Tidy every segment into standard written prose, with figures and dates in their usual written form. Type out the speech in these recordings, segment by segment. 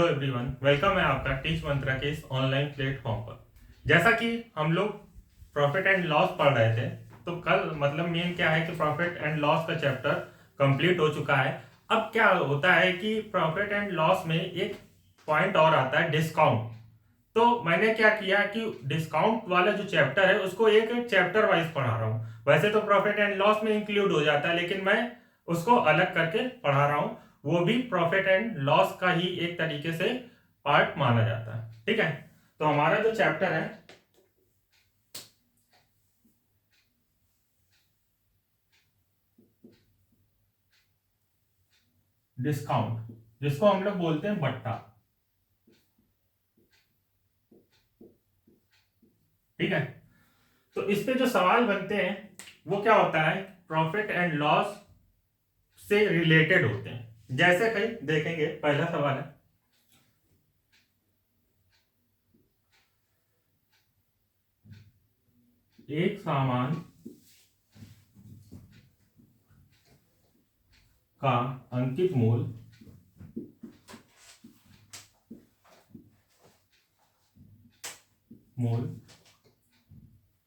Hello everyone, welcome है आपका teach मंत्रा के इस ऑनलाइन प्लेटफॉर्म पर। जैसा कि हम लोग प्रॉफिट एंड लॉस पढ़ रहे थे, तो कल मतलब मेन क्या है कि प्रॉफिट एंड लॉस का चैप्टर कंप्लीट हो चुका है। अब क्या होता है कि प्रॉफिट एंड लॉस में एक पॉइंट और आता है, डिस्काउंट। तो मैंने क्या किया कि डिस्काउंट वाला जो चैप्टर है उसको एक चैप्टर वाइज पढ़ा रहा हूँ। वैसे तो प्रॉफिट एंड लॉस में इंक्लूड हो जाता है, लेकिन मैं उसको अलग करके पढ़ा रहा हूँ। वो भी प्रॉफिट एंड लॉस का ही एक तरीके से पार्ट माना जाता है। ठीक है, तो हमारा जो चैप्टर है डिस्काउंट, जिसको हम लोग बोलते हैं बट्टा। ठीक है, तो इस पे जो सवाल बनते हैं वो क्या होता है, प्रॉफिट एंड लॉस से रिलेटेड होते हैं। जैसे कहीं देखेंगे, पहला सवाल है, एक सामान का अंकित मूल्य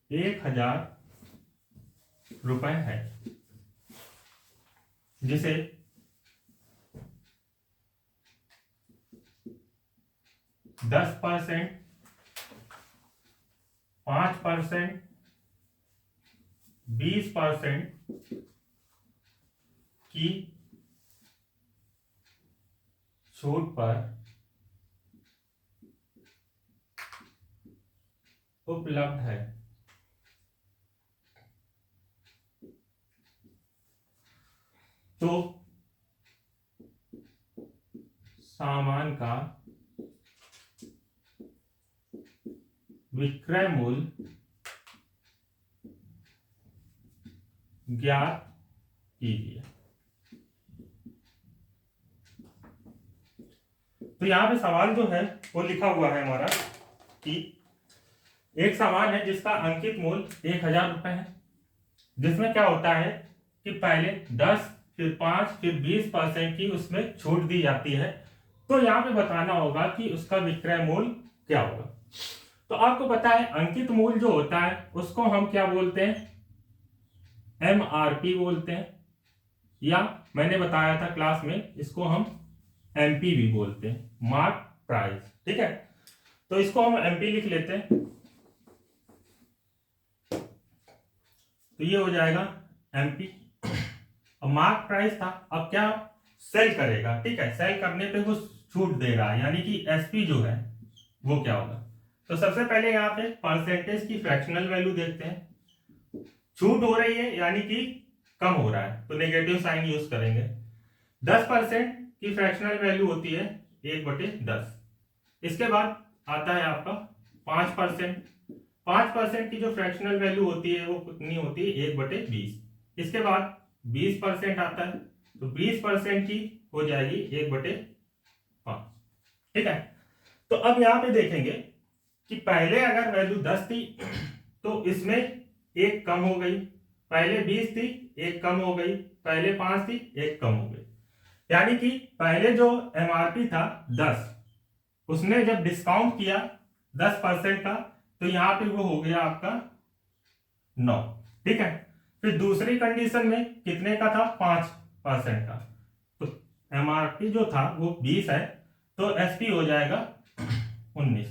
1,000 रुपए है, जिसे 10%, 5%, 20% की छूट पर उपलब्ध है। तो सामान का विक्रय मूल्य ज्ञात कीजिए। तो यहां पे सवाल जो है वो लिखा हुआ है हमारा कि एक सामान है जिसका अंकित मूल्य 1,000 रुपए है, जिसमें क्या होता है कि पहले 10, फिर 5, फिर 20% की उसमें छूट दी जाती है। तो यहां पे बताना होगा कि उसका विक्रय मूल्य क्या होगा। तो आपको पता है अंकित मूल्य जो होता है उसको हम क्या बोलते हैं, MRP बोलते हैं, या मैंने बताया था क्लास में इसको हम MP भी बोलते हैं, मार्क प्राइस। ठीक है, तो इसको हम MP लिख लेते हैं। तो ये हो जाएगा MP। अब मार्क प्राइस था, अब क्या सेल करेगा। ठीक है, सेल करने पे वो छूट देगा, यानी कि SP जो है वो क्या होगा। तो सबसे पहले यहाँ पे परसेंटेज की फ्रैक्शनल वैल्यू देखते हैं। छूट हो रही है यानी कि कम हो रहा है, तो नेगेटिव साइन यूज करेंगे। 10% की फ्रैक्शनल वैल्यू होती है 1/10। इसके बाद आता है आपका 5%। 5% की जो फ्रैक्शनल वैल्यू होती है वो कितनी होती है, 1/20। इसके बाद 20% आता है, तो 20% की हो जाएगी 1/5। ठीक है, तो अब यहां पे देखेंगे कि पहले अगर वैल्यू 10 थी तो इसमें एक कम हो गई, पहले 20 थी एक कम हो गई, पहले 5 थी एक कम हो गई। यानी कि पहले जो MRP था 10, उसने जब डिस्काउंट किया 10% का, तो यहां पे वो हो गया आपका 9। ठीक है, फिर दूसरी कंडीशन में कितने का था, 5% का। तो MRP जो था वो 20 है, तो SP हो जाएगा 19।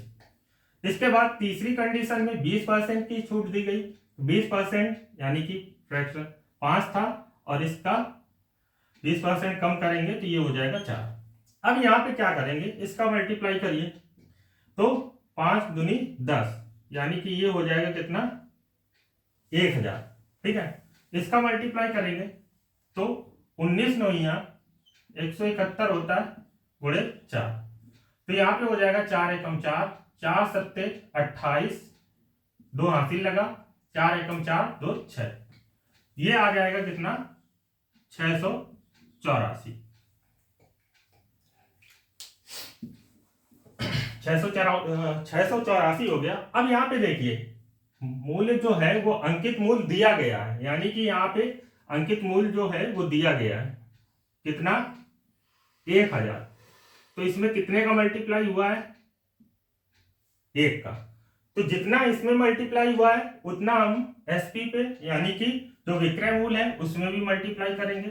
इसके बाद तीसरी कंडीशन में 20% की छूट दी गई। 20% यानी कि फ्रैक्शन 5 था, और इसका 20% कम करेंगे तो ये हो जाएगा 4। अब यहां पे क्या करेंगे, इसका मल्टीप्लाई करिए, तो 5 दूनी 10, यानी कि ये हो जाएगा कितना, 1,000। ठीक है, इसका मल्टीप्लाई करेंगे तो 19 नौया 171 होता है, गुणे 4। तो यहां पे हो जाएगा 4 एकम 4, 4 सत्ते 28, 2 हासिल लगा, 4 एकम 4, 2 6। ये आ जाएगा कितना, 684। 684 हो गया। अब यहां पे देखिए मूल्य जो है वो अंकित मूल्य दिया गया है, यानी कि यहां पे अंकित मूल्य जो है वो दिया गया है कितना, 1,000। तो इसमें कितने का मल्टीप्लाई हुआ है? 1 का। तो जितना इसमें मल्टीप्लाई हुआ है उतना हम एसपी पे यानी कि जो विक्रय मूल्य है उसमें भी मल्टीप्लाई करेंगे,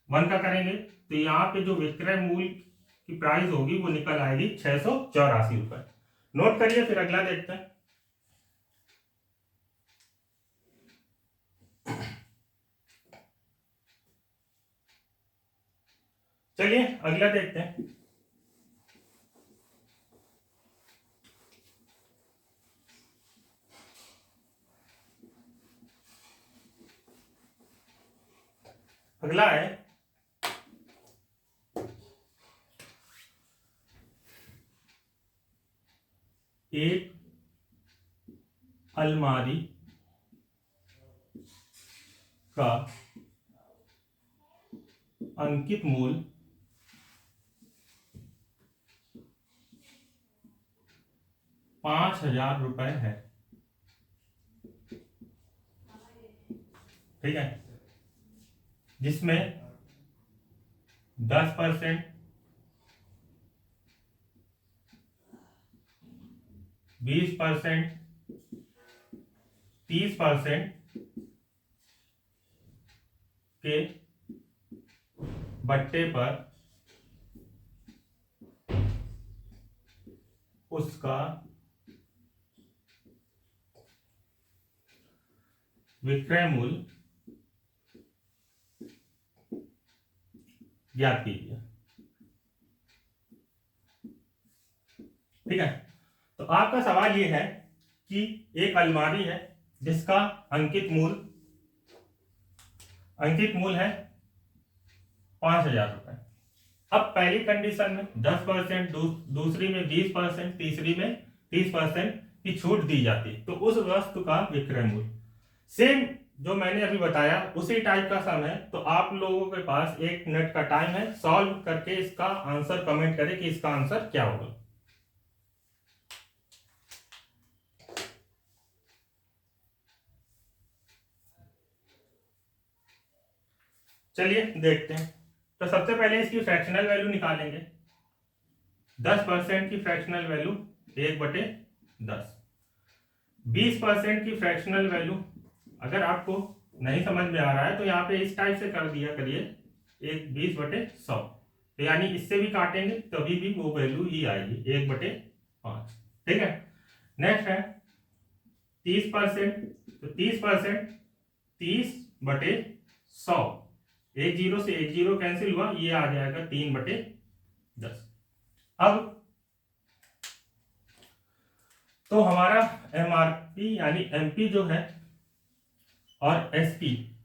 1 का करेंगे। तो यहाँ पे जो विक्रय मूल्य की प्राइस होगी वो निकल आएगी 684 रुपए। नोट करिए, फिर अगला देखते हैं। चलिए अगला देखते हैं। अगला है एक अलमारी का अंकित मूल्य 5,000 रुपए है। ठीक है, जिसमें 10%, 20%, 30% के बट्टे पर उसका विक्रय मूल्य ज्ञात कीजिए। ठीक है, तो आपका सवाल यह है कि एक अलमारी है जिसका अंकित मूल्य है 5,000 रुपए। अब पहली कंडीशन में 10%, दूसरी में 20%, तीसरी में 30% की छूट दी जाती है, तो उस वस्तु का विक्रय मूल्य सेम जो मैंने अभी बताया उसी टाइप का सम है। तो आप लोगों के पास 1 मिनट का टाइम है, सॉल्व करके इसका आंसर कमेंट करें कि इसका आंसर क्या होगा। चलिए देखते हैं। तो सबसे पहले इसकी फ्रैक्शनल वैल्यू निकालेंगे। 10% की फ्रैक्शनल वैल्यू 1/10। 20% की फ्रैक्शनल वैल्यू, अगर आपको नहीं समझ में आ रहा है तो यहाँ पे इस टाइप से कर दिया करिए, 20/100। तो यानी इससे भी काटेंगे तभी भी वो वैल्यू ही आएगी, 1/5। ठीक है, नेक्स्ट है 30%। तो 30% 30/100, 1 0 से 1 0 कैंसिल हुआ, ये आ जाएगा 3/10। अब तो हमारा एमआरपी यानी एमपी जो है और एसपी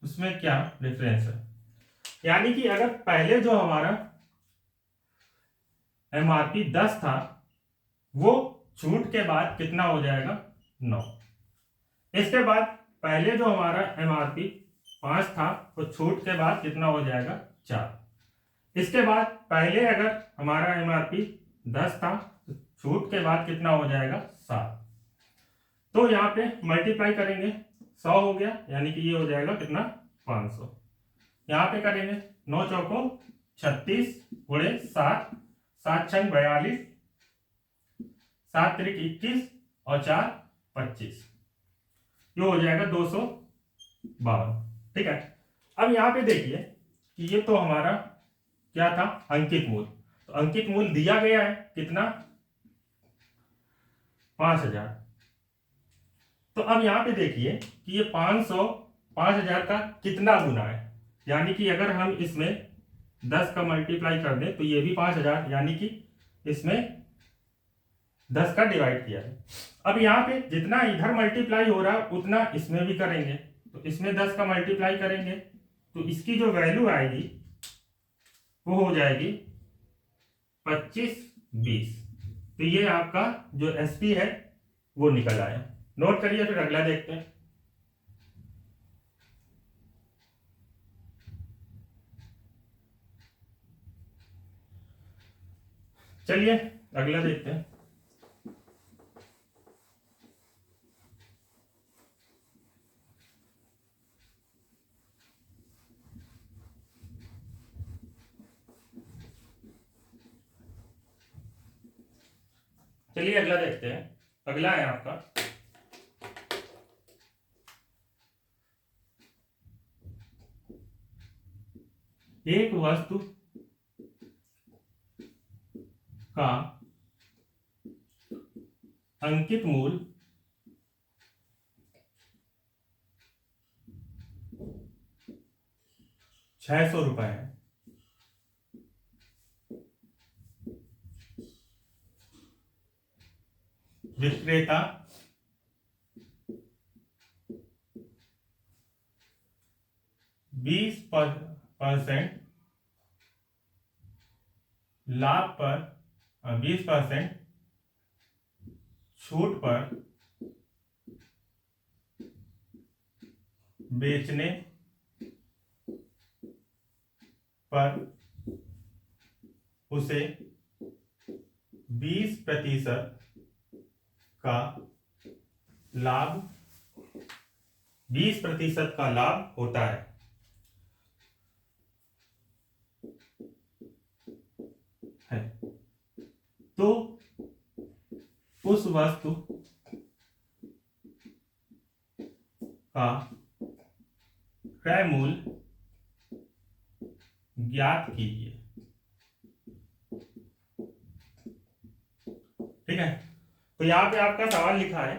उसमें क्या डिफरेंस है, यानी कि अगर पहले जो हमारा एमआरपी 10 था वो छूट के बाद कितना हो जाएगा, 9। इसके बाद पहले जो हमारा एमआरपी 5 था वो छूट के बाद कितना हो जाएगा, 4। इसके बाद पहले अगर हमारा एमआरपी 10 था तो छूट के बाद कितना हो जाएगा, 7। तो यहाँ पे मल्टीप्लाई करेंगे, 100 हो गया, यानी कि ये हो जाएगा कितना, 500। यहाँ पे करेंगे 9 चौको 36 गुणे 7, 7 छंग 42, 7 त्रिक 21 और 4 25, ये हो जाएगा 252। ठीक है, अब यहाँ पे देखिए कि ये तो हमारा क्या था, अंकित मूल्य। तो अंकित मूल्य दिया गया है कितना, 5,000। तो अब यहाँ पे देखिए कि ये 500 5,000 का कितना गुना है, यानी कि अगर हम इसमें 10 का मल्टीप्लाई कर दें तो ये भी 5,000, यानी कि इसमें 10 का डिवाइड किया है। अब यहाँ पे जितना इधर मल्टीप्लाई हो रहा है उतना इसमें भी करेंगे, तो इसमें 10 का मल्टीप्लाई करेंगे तो इसकी जो वैल्यू आएगी वो हो जाएगी 25-20। तो ये आपका जो एसपी है वो निकल आया। नोट करिए, फिर अगला देखते हैं। चलिए अगला देखते हैं। चलिए अगला देखते हैं। अगला है आपका एक वस्तु का अंकित मूल्य 600 रुपए है। विक्रेता 20% लाभ पर 20% छूट पर बेचने पर उसे 20% का लाभ 20% का लाभ होता है। तो उस वस्तु का क्रय मूल्य ज्ञात कीजिए। ठीक है, तो यहां पे आपका सवाल लिखा है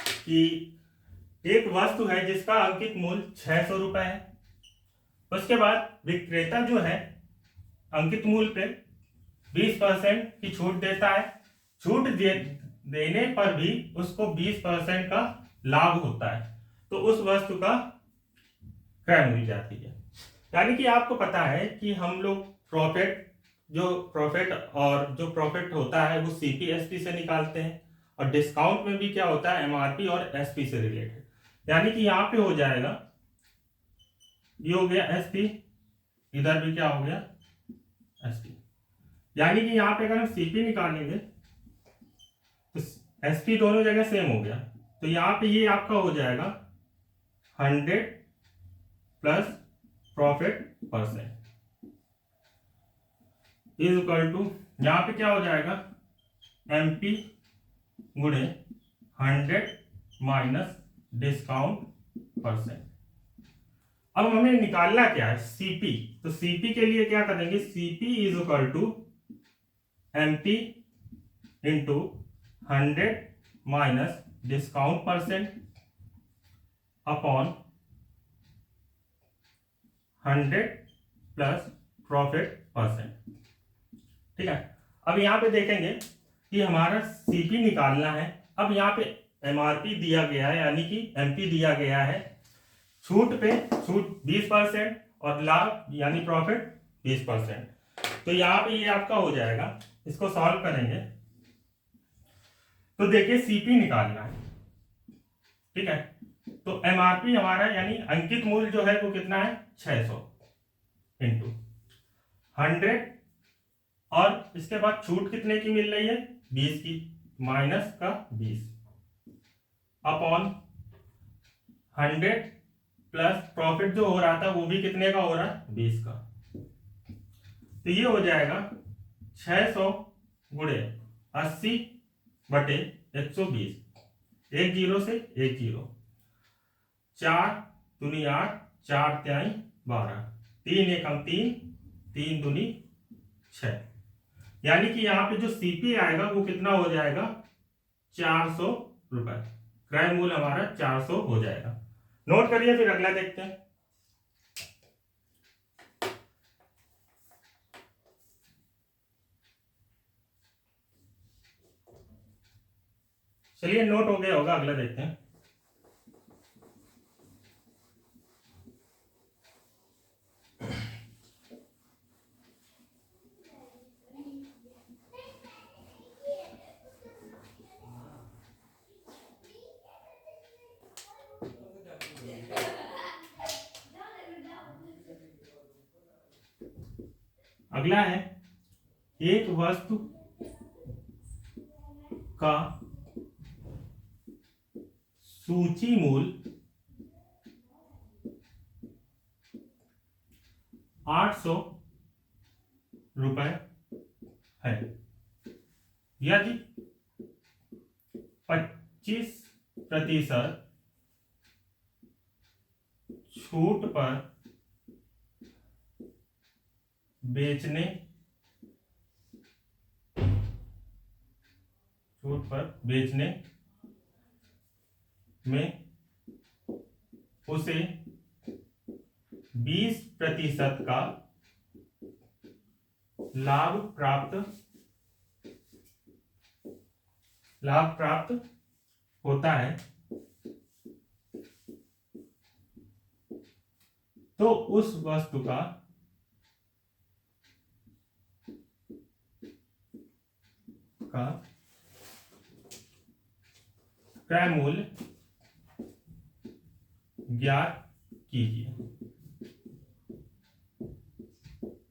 कि एक वस्तु है जिसका अंकित मूल्य 600 रुपए है। उसके बाद विक्रेता जो है अंकित मूल्य पे 20% की छूट देता है। छूट देने पर भी उसको 20% का लाभ होता है। तो उस वस्तु का क्रय मूल्य ज्ञात कीजिए। यानी कि आपको पता है कि हम लोग प्रॉफिट होता है वो सीपी एसपी से निकालते हैं, और डिस्काउंट में भी क्या होता है एमआरपी और एसपी से रिलेटेड। यानी कि यहाँ पे हो जाएगा, ये हो गया एसपी, इधर भी क्या हो गया एसपी। यानी कि यहाँ पे अगर हम सीपी निकालेंगे तो एसपी दोनों जगह सेम हो गया। तो यहाँ पे ये आपका हो जाएगा 100 plus profit percent is equal to, यहाँ पे क्या हो जाएगा एमपी गुणे 100 माइनस डिस्काउंट परसेंट। अब हमें निकालना क्या है सीपी। तो सीपी के लिए क्या करेंगे, CP is equal to MP into 100 minus discount percent upon 100 plus profit percent. ठीक है, अब यहां पे देखेंगे कि हमारा सीपी निकालना है। अब यहाँ पे एमआरपी दिया गया है यानी कि एमपी दिया गया है, छूट 20% और लाभ यानी प्रॉफिट 20%। तो यहाँ पे ये आपका हो जाएगा। इसको सॉल्व करेंगे तो देखिए सीपी निकालना है। ठीक है, तो एमआरपी हमारा यानी अंकित मूल्य जो है वो कितना है 600 इंटू 100, और इसके बाद छूट कितने की मिल रही है 20 की, माइनस का 20 अपॉन 100 प्लस प्रॉफिट जो हो रहा था वो भी कितने का हो रहा है 20 का। तो ये हो जाएगा 600 गुणे 80 बटे 120, एक जीरो से एक जीरो, 4 दूनी 8, 4 त्याई 12, 3 एकम 3, 3 दूनी 6। यानी कि यहाँ पे जो सीपी आएगा वो कितना हो जाएगा 400 रुपए। क्रय मूल्य हमारा 400 हो जाएगा। नोट करिए, फिर अगला देखते हैं। चलिए नोट हो गया होगा, अगला देखते हैं। अगला है एक वस्तु का सूची मूल्य 800 रुपए है। यदि 25% छूट पर बेचने में उसे 20% का लाभ प्राप्त होता है, तो उस वस्तु का क्रय मूल्य ज्ञात कीजिए।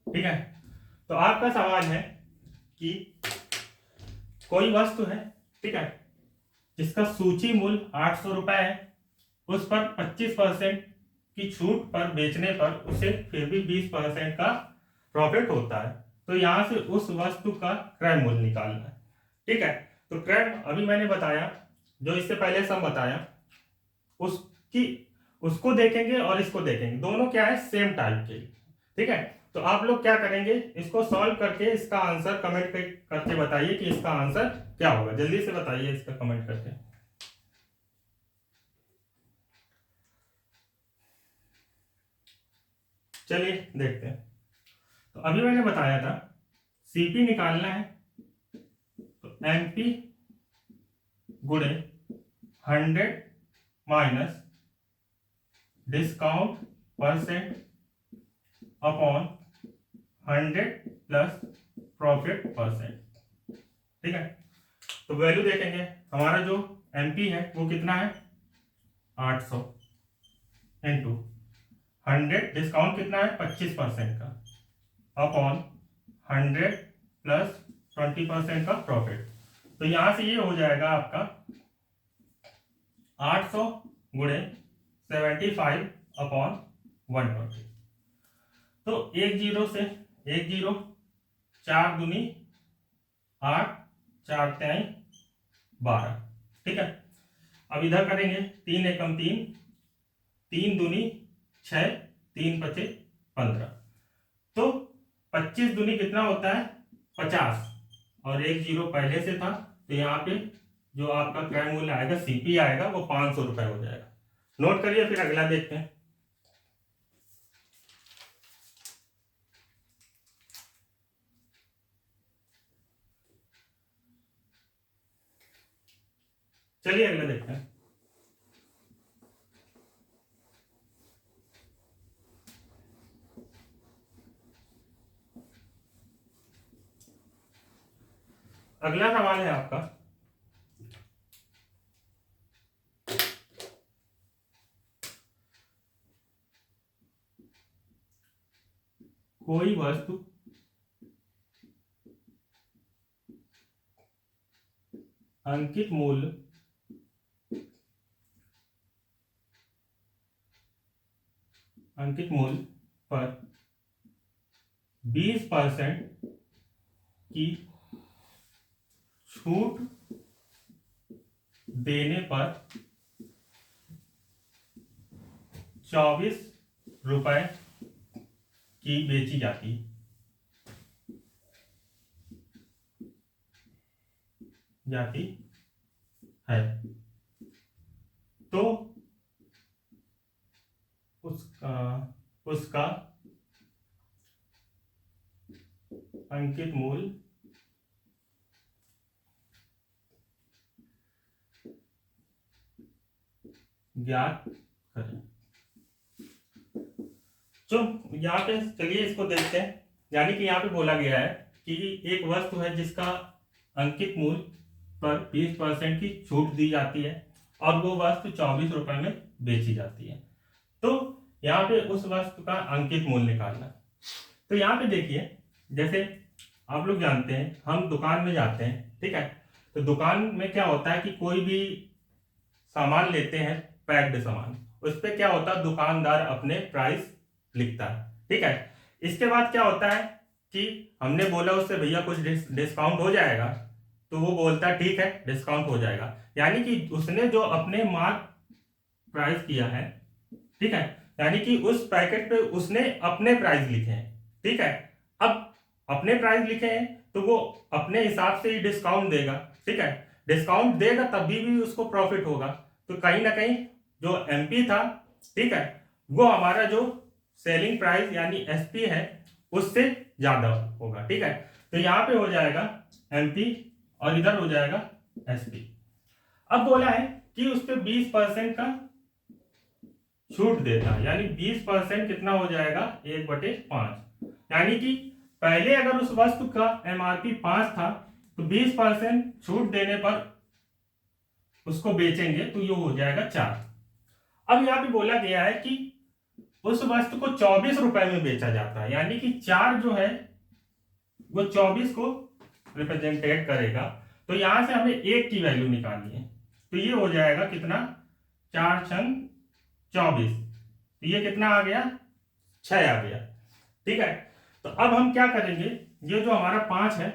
ठीक है, तो आपका सवाल है कि कोई वस्तु है, ठीक है, जिसका सूची मूल्य 800 रुपए है, उस पर 25% की छूट पर बेचने पर उसे फिर भी 20% का प्रॉफिट होता है। तो यहां से उस वस्तु का क्रय मूल्य निकालना है। ठीक है, तो क्रय अभी मैंने बताया, जो इससे पहले सम बताया उसको देखेंगे और इसको देखेंगे, दोनों क्या है, सेम टाइप के। ठीक है, तो आप लोग क्या करेंगे, इसको सॉल्व करके इसका आंसर कमेंट करके बताइए कि इसका आंसर क्या होगा। जल्दी से बताइए इसका कमेंट करके। चलिए देखते हैं। तो अभी मैंने बताया था सीपी निकालना है, तो एमपी गुणे 100 minus discount percent upon 100 plus profit percent. ठीक है, तो वैल्यू देखेंगे, हमारा जो एमपी है वो कितना है, 800 इंटू 100, डिस्काउंट कितना है 25% का, अपॉन 100 प्लस 20% का प्रॉफिट। तो यहां से ये हो जाएगा आपका 800 गुणे 75 अपॉन 120। तो 10 से 10, 4 दूनी 8, 4 तिहाई 12। ठीक है, अब इधर करेंगे 3 एकम 3, 3 दूनी 6, 3 पचे 15। तो 25 दूनी कितना होता है 50, और 10 पहले से था, तो यहाँ पे जो आपका क्रय मूल्य आएगा, सीपी आएगा, वो 500 रुपए हो जाएगा। नोट करिए, फिर अगला देखते हैं। चलिए अगला देखते हैं। अगला सवाल है आपका, कोई वस्तु अंकित मूल्य पर 20% की छूट देने पर 24 रुपए की बेची जाती है, तो उसका अंकित मूल्य ज्ञात करें। तो यहाँ पे चलिए इसको देखते हैं। यानी कि यहाँ पे बोला गया है कि एक वस्तु है जिसका अंकित मूल्य पर 20% की छूट दी जाती है, और वो वस्तु 24 रुपए में बेची जाती है। तो यहाँ पे उस वस्तु का अंकित मूल्य निकालना। तो यहाँ पे देखिए, जैसे आप लोग जानते हैं, हम दुकान में जाते हैं, ठीक है, तो दुकान में क्या होता है कि कोई भी सामान लेते हैं, पैक्ड सामान, उस पर क्या होता है, दुकानदार अपने प्राइस लिखता है। ठीक है, इसके बाद क्या होता है कि हमने बोला उससे भैया कुछ डिस्काउंट हो जाएगा, तो वो बोलता है ठीक है डिस्काउंट हो जाएगा, यानी कि उसने जो अपने मार्क प्राइस किया है, ठीक है, यानी कि उस पैकेट पे उसने अपने प्राइस लिखे हैं, ठीक है। अब अपने प्राइस लिखे हैं तो वो अपने हिसाब से ही डिस्काउंट देगा, ठीक है। डिस्काउंट देगा तभी भी उसको प्रॉफिट होगा। तो कहीं ना कहीं जो एमपी था, ठीक है, वो हमारा जो सेलिंग प्राइस यानी एसपी है उससे ज्यादा होगा, ठीक है। तो यहां पे हो जाएगा एमपी और इधर हो जाएगा एसपी। अब बोला है कि उस पर 20% का छूट देता है, यानी 20% कितना हो जाएगा 1/5, यानी कि पहले अगर उस वस्तु का एमआरपी 5 था तो 20% छूट देने पर उसको बेचेंगे तो ये हो जाएगा 4। अब यहां पे बोला गया है कि उस वस्तु को 24 रुपए में बेचा जाता है, यानी कि 4 जो है वो 24 को रिप्रेजेंटेट करेगा। तो यहां से हमें 1 की वैल्यू निकालनी है, तो ये हो जाएगा कितना 4 छंग 24, तो ये कितना आ गया 6 आ गया, ठीक है। तो अब हम क्या करेंगे, ये जो हमारा 5 है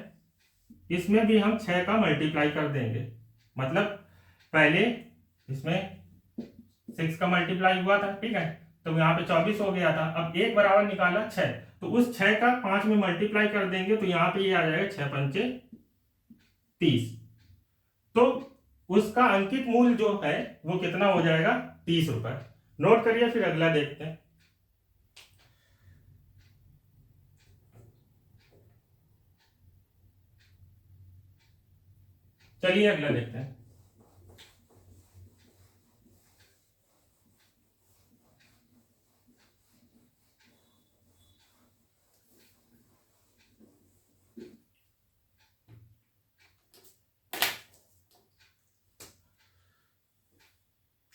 इसमें भी हम 6 का मल्टीप्लाई कर देंगे, मतलब पहले इसमें 6 का मल्टीप्लाई हुआ था, ठीक है, तो यहाँ पे 24 हो गया था। अब 1 बराबर निकाला 6, तो उस 6 का 5 में मल्टीप्लाई कर देंगे तो यहाँ पे ये आ जाएगा 6 पंचे 30। तो उसका अंकित मूल्य जो है वो कितना हो जाएगा 30 रुपए। नोट करिए, फिर अगला देखते हैं। चलिए अगला देखते हैं।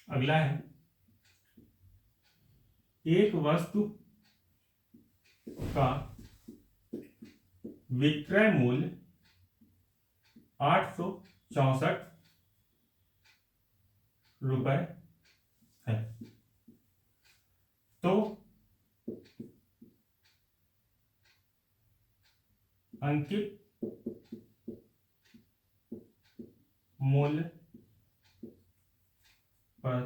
अगला है एक वस्तु का विक्रय मूल्य 864 रुपए है, तो अंकित मूल्य पर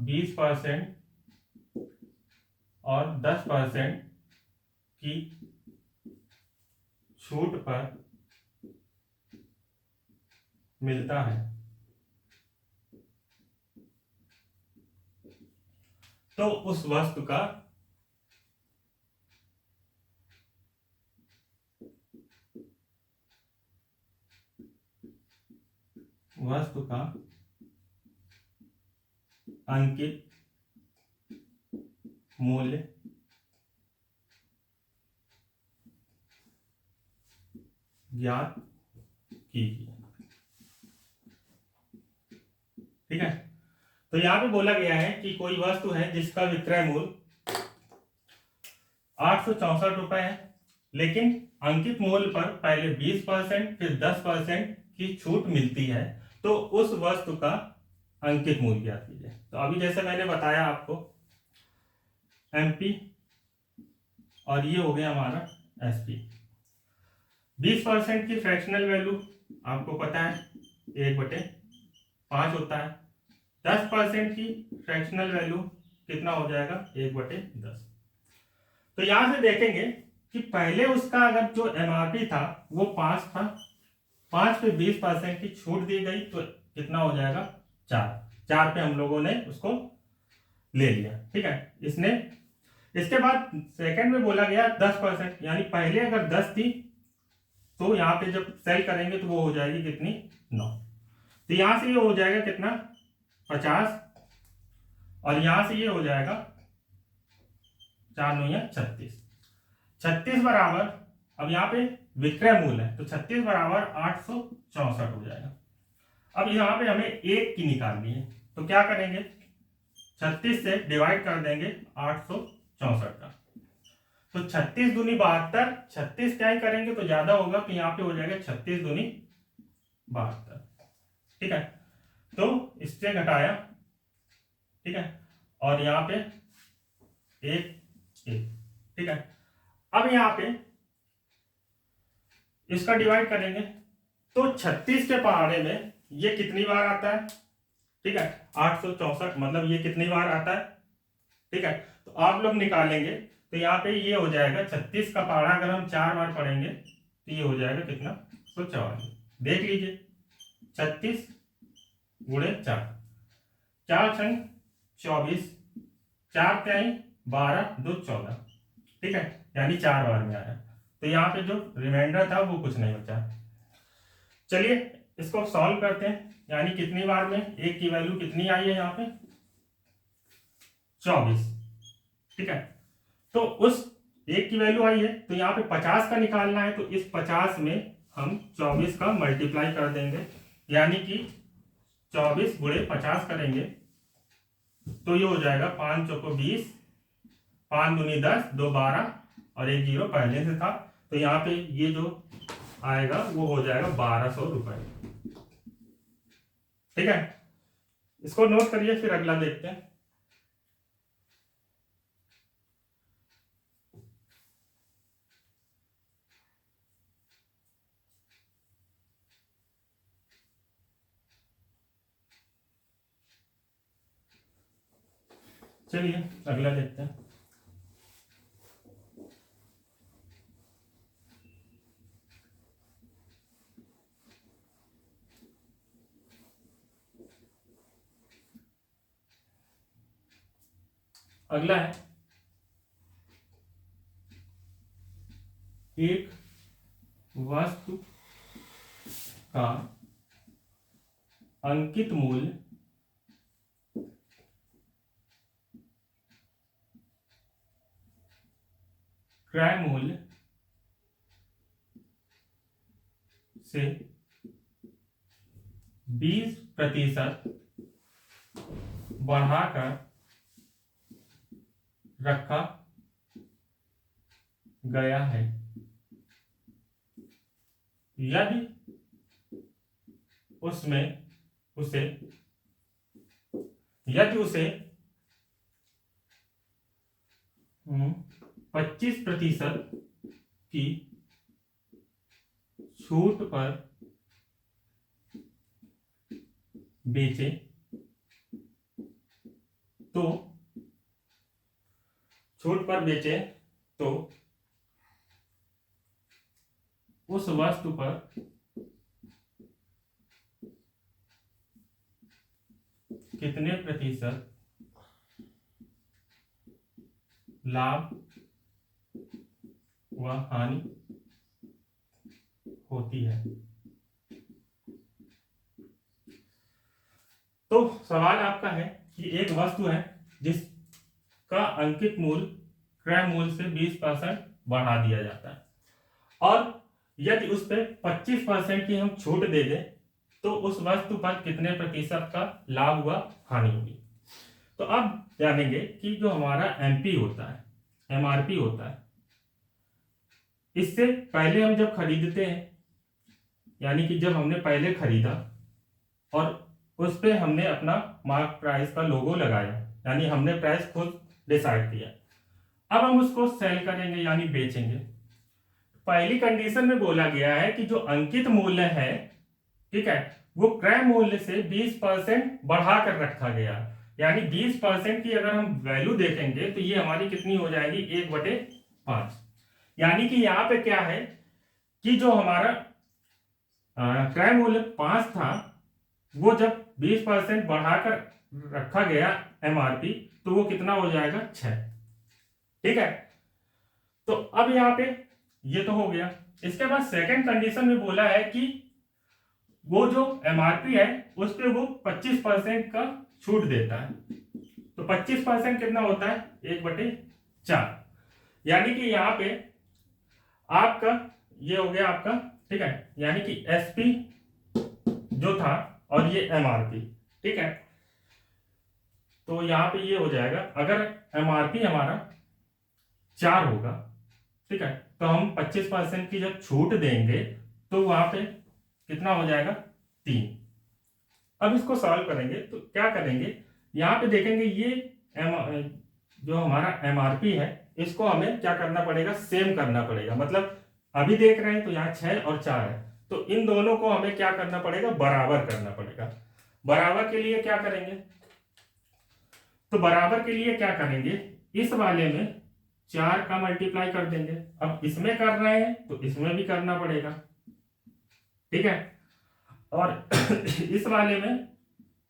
20% और 10% की छूट पर मिलता है, तो उस वस्तु का अंकित मूल्य ज्ञात कीजिए, ठीक है। तो यहां पे बोला गया है कि कोई वस्तु है जिसका विक्रय मूल्य 864 रुपए है, लेकिन अंकित मूल्य पर पहले 20% फिर 10% की छूट मिलती है, तो उस वस्तु का अंकित मूल्य ज्ञात कीजिए। तो अभी जैसे मैंने बताया आपको एमपी और ये हो गया हमारा एसपी। 20% की फ्रैक्शनल वैल्यू आपको पता है 1/5 होता है। 10% की फ्रैक्शनल वैल्यू कितना हो जाएगा 1/10। तो यहां से देखेंगे कि पहले उसका अगर जो एमआरपी था वो 5 था, 5 पे 20% की छूट दी गई तो कितना हो जाएगा 4 पे हम लोगों ने उसको ले लिया, ठीक है। इसने इसके बाद सेकंड में बोला गया 10%, यानी पहले अगर 10 थी तो यहाँ पे जब सेल करेंगे तो वो हो जाएगी कितनी 9, तो यहां से ये हो जाएगा कितना 50, और यहां से ये हो जाएगा 4 9 या 36। 36 बराबर, अब यहाँ पे विक्रय मूल्य है तो 36 बराबर 864 हो जाएगा। अब यहाँ पे हमें 1 की निकालनी है, तो क्या करेंगे 36 से डिवाइड कर देंगे 864 का, तो 36 दूनी 72, 36 क्या ही करेंगे तो ज्यादा होगा, तो यहाँ पे हो जाएगा 36 दूनी 72, ठीक है। तो इससे घटाया, ठीक है, और यहाँ पे 1 1, ठीक है। अब यहाँ पे इसका डिवाइड करेंगे तो 36 के पहाड़े में ये कितनी बार आता है, ठीक है, 864, मतलब ये कितनी बार आता है, ठीक है। तो आप लोग निकालेंगे तो यहाँ पे ये हो जाएगा 36 का पहाड़ा अगर हम 4 बार पढ़ेंगे तो ये हो जाएगा कितना, 144। देख लीजिए 36 गुणे 4, 4 छंग 24, 4 त्याई 12, 2 14, ठीक है, यानी 4 बार में आया। तो यहाँ पे जो रिमाइंडर था वो कुछ नहीं बचा। चलिए इसको सॉल्व करते हैं, यानी कितनी बार में एक की वैल्यू कितनी आई है यहाँ पे, 24, ठीक है। तो उस एक की वैल्यू आई है तो यहाँ पे 50 का निकालना है, तो इस 50 में हम 24 का मल्टीप्लाई कर देंगे, यानी कि 24 गुणे 50 करेंगे तो ये हो जाएगा 5 चौको 20, 5 दूनी 10, 2 12 और 1 0 पहले से था, तो यहाँ पे ये जो आएगा वो हो जाएगा 1200 रुपए, ठीक है। इसको नोट करिए, फिर अगला देखते हैं। चलिए अगला देखते हैं। अगला है एक वस्तु का अंकित मूल्य क्रय मूल्य से 20% बढ़ाकर रखा गया है, यदि उसे 25% की छूट पर बेचे तो उस वस्तु पर कितने प्रतिशत लाभ व हानि होती है। तो सवाल आपका है कि एक वस्तु है जिसका अंकित मूल्य क्रय मूल्य से 20% बढ़ा दिया जाता है, और यदि उस पर 25% की हम छूट दे दें तो उस वस्तु पर कितने प्रतिशत का लाभ व हानि होगी। तो अब जानेंगे कि जो हमारा एमपी होता है, एमआरपी होता है, इससे पहले हम जब खरीदते हैं, यानी कि जब हमने पहले खरीदा और उस पे हमने अपना मार्क प्राइस का लोगो लगाया, यानी हमने प्राइस खुद डिसाइड किया, अब हम उसको सेल करेंगे यानी बेचेंगे। पहली कंडीशन में बोला गया है कि जो अंकित मूल्य है, ठीक है, वो क्रय मूल्य से 20% बढ़ा कर रखा गया, यानी 20% की अगर हम वैल्यू देखेंगे तो ये हमारी कितनी हो जाएगी, 1/5। यानी कि यहाँ पे क्या है कि जो हमारा क्रय मूल्य 5 था, वो जब 20% बढ़ाकर रखा गया एमआरपी, तो वो कितना हो जाएगा, 6, ठीक है। तो अब यहाँ पे ये तो हो गया। इसके बाद सेकंड कंडीशन में बोला है कि वो जो एमआरपी है उस पे वो 25% का छूट देता है, तो 25% कितना होता है, 1/4, यानी कि यहाँ पे आपका ये हो गया आपका, ठीक है, यानी कि एसपी जो था और ये एमआरपी, ठीक है। तो यहाँ पे ये हो जाएगा, अगर एमआरपी हमारा 4 होगा, ठीक है, तो हम 25% की जब छूट देंगे तो वहां पे कितना हो जाएगा, 3। अब इसको सॉल्व करेंगे तो क्या करेंगे, यहाँ पे देखेंगे ये जो हमारा एमआरपी है इसको हमें क्या करना पड़ेगा, सेम करना पड़ेगा। मतलब अभी देख रहे हैं तो यहाँ 6 और 4 है, तो इन दोनों को हमें क्या करना पड़ेगा, बराबर करना पड़ेगा। बराबर के लिए क्या करेंगे, तो बराबर के लिए क्या करेंगे, इस वाले में 4 का मल्टीप्लाई कर देंगे। अब इसमें कर रहे हैं तो इसमें भी करना पड़ेगा, ठीक है। और इस वाले में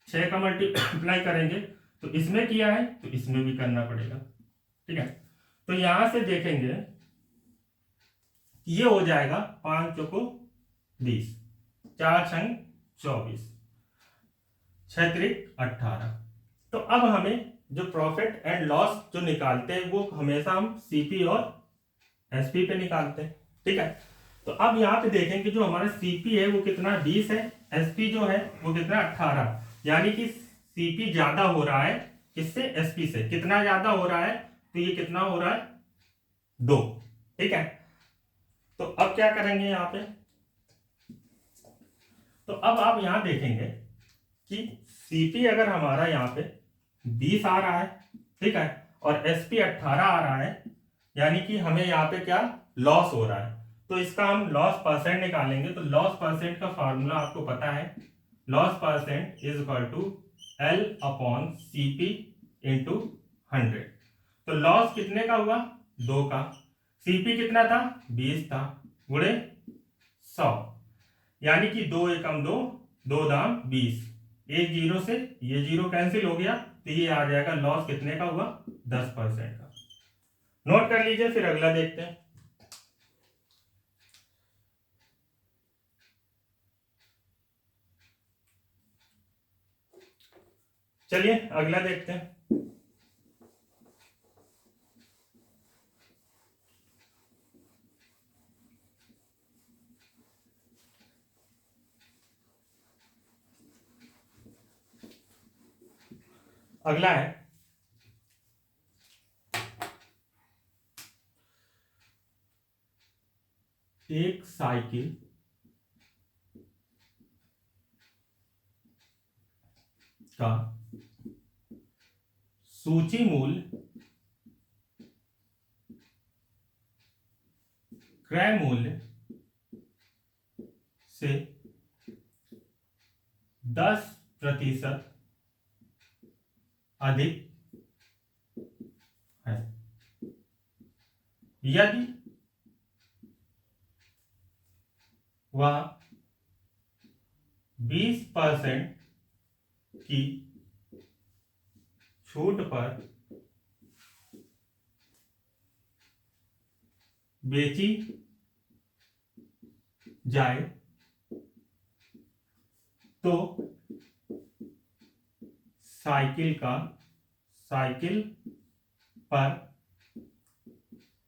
6 का मल्टीप्लाई करेंगे तो इसमें किया है तो इसमें भी करना पड़ेगा, ठीक है। तो यहां से देखेंगे ये हो जाएगा 5 चौको 20, 4 छंग 24, 6 त्रिक 18। तो अब हमें जो प्रॉफिट एंड लॉस जो निकालते हैं वो हमेशा हम सीपी और एसपी पे निकालते हैं, ठीक है। तो अब यहाँ पे देखेंगे जो हमारा सीपी है वो कितना 20 है, एसपी जो है वो कितना 18, यानी कि सीपी ज्यादा हो रहा है किससे, एसपी से। कितना ज्यादा हो रहा है, तो ये कितना हो रहा है 2, ठीक है। तो अब क्या करेंगे यहाँ पे, तो अब आप यहां देखेंगे कि सीपी अगर हमारा यहाँ पे 20 आ रहा है, ठीक है, और एसपी 18 आ रहा है, यानी कि हमें यहाँ पे क्या लॉस हो रहा है। तो इसका हम लॉस परसेंट निकालेंगे। तो लॉस परसेंट का फार्मूला आपको पता है, loss percent is equal to L upon CP into 100। तो लॉस कितने का हुआ, 2 का। सीपी कितना था, 20 था, गुणे 100, यानी कि 2 एकम 2, 2 दाम 20, एक जीरो से ये जीरो कैंसिल हो गया, तो ये आ जाएगा लॉस कितने का हुआ, 10% का। नोट कर लीजिए, फिर अगला देखते हैं। चलिए अगला देखते हैं। अगला है एक साइकिल का सूची मूल्य क्रय मूल्य से 10% अधिक है, यदि वह 20% की छूट पर बेची जाए तो साइकिल पर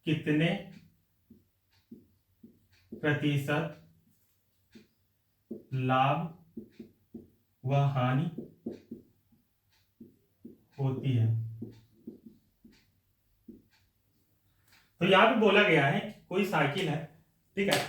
कितने प्रतिशत लाभ व हानि होती है। तो यहां पे बोला गया है कोई साइकिल है, ठीक है,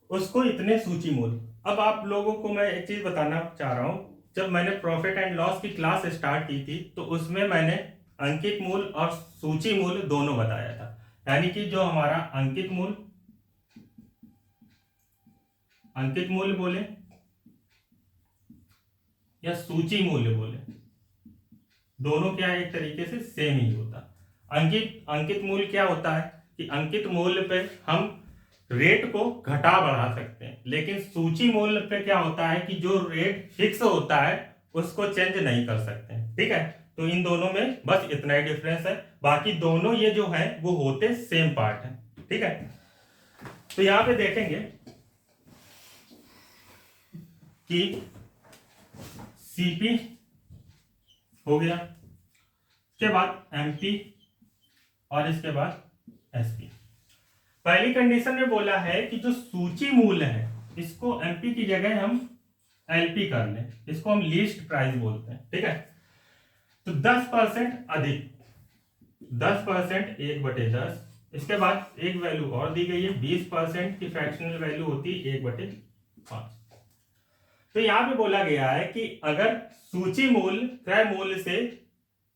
उसको इतने सूची मूल्य। अब आप लोगों को मैं एक चीज बताना चाह रहा हूं, जब मैंने प्रॉफिट एंड लॉस की क्लास स्टार्ट की थी तो उसमें मैंने अंकित मूल्य और सूची मूल्य दोनों बताया था। यानी कि जो हमारा अंकित मूल्य बोले या सूची मूल्य बोले, दोनों क्या एक तरीके से सेम ही होता। अंकित मूल्य क्या होता है कि अंकित मूल्य पे हम रेट को घटा बढ़ा सकते हैं, लेकिन सूची मूल्य पे क्या होता है कि जो रेट फिक्स होता है उसको चेंज नहीं कर सकते हैं, ठीक है। तो इन दोनों में बस इतना ही डिफरेंस है, बाकी दोनों ये जो है वो होते सेम पार्ट है, ठीक है। तो यहां पे देखेंगे कि सीपी हो गया, इसके बाद एमपी और इसके बाद एसपी। पहली कंडीशन में बोला है कि जो सूची मूल्य है इसको एमपी की जगह हम एलपी कर लें, इसको हम लीस्ट प्राइस बोलते हैं, ठीक है। तो 10% अधिक, 10% 1/10, इसके बाद एक वैल्यू और दी गई है, 20% की फ्रैक्शनल वैल्यू होती है 1/5। तो यहां पे बोला गया है कि अगर सूची मूल्य क्रय मूल्य से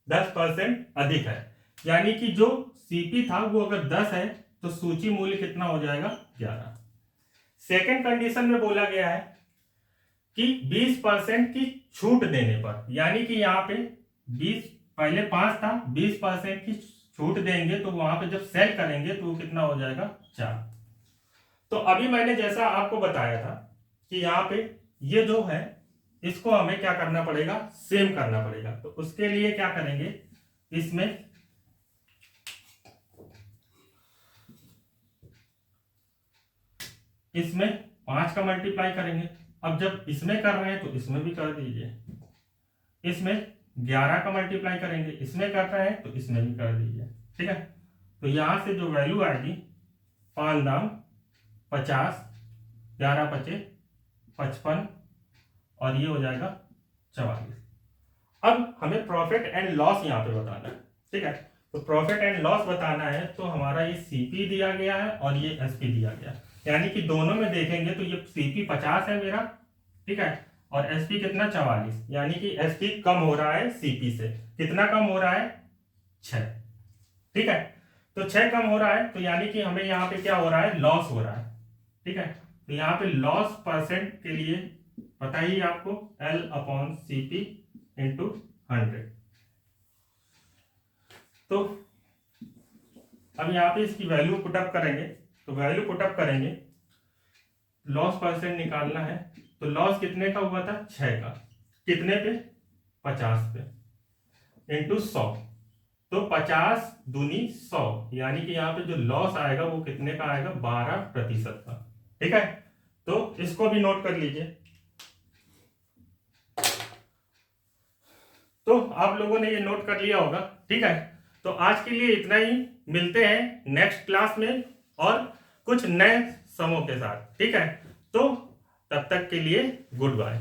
10% अधिक है, यानी कि जो सीपी था वो अगर 10 है तो सूची मूल्य कितना हो जाएगा 11। सेकेंड कंडीशन में बोला गया है कि 20% की छूट देने पर, यानी कि यहाँ पे 20 पहले 5 था, 20% की छूट देंगे तो वहां पे जब सेल करेंगे तो वो कितना हो जाएगा 4। तो अभी मैंने जैसा आपको बताया था कि यहाँ पे ये जो है इसको हमें क्या करना पड़ेगा, सेम करना पड़ेगा। तो उसके लिए क्या करेंगे, इसमें 5 का मल्टीप्लाई करेंगे। अब जब इसमें कर रहे हैं तो इसमें भी कर दीजिए। इसमें 11 का मल्टीप्लाई करेंगे, इसमें कर रहे हैं तो इसमें भी कर दीजिए। ठीक है, तो यहां से जो वैल्यू आएगी 5 दाम 50, 11 पचे 55 और ये हो जाएगा 44। अब हमें प्रॉफिट एंड लॉस यहाँ पे बताना है। ठीक है, तो प्रॉफिट एंड लॉस बताना है तो हमारा ये सीपी दिया गया है और ये एसपी दिया गया है, यानी कि दोनों में देखेंगे तो ये सीपी 50 है मेरा, ठीक है, और एसपी कितना 44, यानी कि एसपी कम हो रहा है सीपी से। कितना कम हो रहा है 6। ठीक है, तो 6 कम हो रहा है तो यानी कि हमें यहाँ पे क्या हो रहा है, लॉस हो रहा है। ठीक है, तो यहाँ पे लॉस परसेंट के लिए पता ही आपको L/CP इंटू 100। तो अब यहाँ पे इसकी वैल्यू पुटअप करेंगे, तो वैल्यू पुटअप करेंगे, लॉस परसेंट निकालना है। तो लॉस कितने का हुआ था 6 का, कितने पे 50 पे इंटू 100, तो 50 दूनी 100, यानी कि यहाँ पे जो लॉस आएगा वो कितने का आएगा 12% का। ठीक है, तो इसको भी नोट कर लीजिए। तो आप लोगों ने ये नोट कर लिया होगा। ठीक है, तो आज के लिए इतना ही, मिलते हैं नेक्स्ट क्लास में और कुछ नए समों के साथ। ठीक है, तो तब तक के लिए गुड बाय।